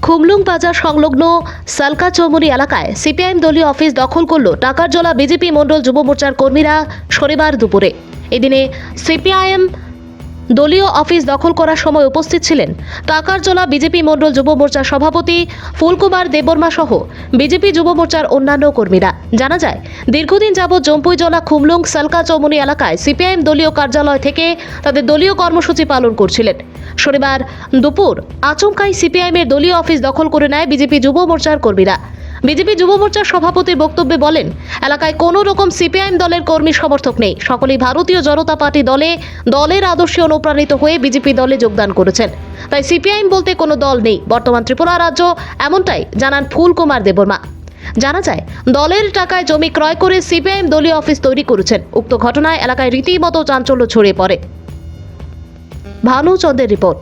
খুমলুং বাজার সংলগ্ন সালকা চৌমুনি এলাকায় সিপিআইএম দলীয় অফিস দখল করল টাকারজলা বিজেপি মণ্ডল যুব মোর্চার কর্মীরা শনিবার দুপুরে। এদিনে সিপিআইএম দলীয় অফিস দখল করার সময় উপস্থিত ছিলেন টাকারজলা বিজেপি মণ্ডল যুব মোর্চার সভাপতি ফুলকুমার দেববর্মা সহ বিজেপি যুব মোর্চার অন্যান্য কর্মীরা। জানা যায়, দীর্ঘদিন যাবৎ জম্পুইজলা খুমলুং সালকা চৌমুনি এলাকায় সিপিআইএম দলীয় কার্যালয় থেকে তাদের দলীয় কর্মসূচি পালন করছিলেন। শনিবার দুপুর আচমকাই সিপিআইএমের দলীয় অফিস দখল করে নেয় বিজেপি যুব মোর্চার কর্মীরা। বিজেপি যুব মোর্চার সভাপতির বক্তব্যে বলেন, এলাকায় কোনো রকম সিপিআইএম দলের কর্মী সমর্থক নেই। সকলেই ভারতীয় জনতা পার্টি দলের আদর্শে অনুপ্রাণিত হয়ে বিজেপি দলে যোগদান করেছেন। তাই সিপিআইএম বলতে কোনো দল নেই। বর্তমান ত্রিপুরা রাজ্য এমনটাই জানান ফুলকুমার দেববর্মা। জানা যায়, দলের টাকায় জমি ক্রয় করে সিপিআইএম দলীয় অফিস তৈরি করেছেন। উক্ত ঘটনায় এলাকায় রীতিমতো চাঞ্চল্য ছড়িয়ে পড়ে। ভানুচন্দ্রের রিপোর্ট।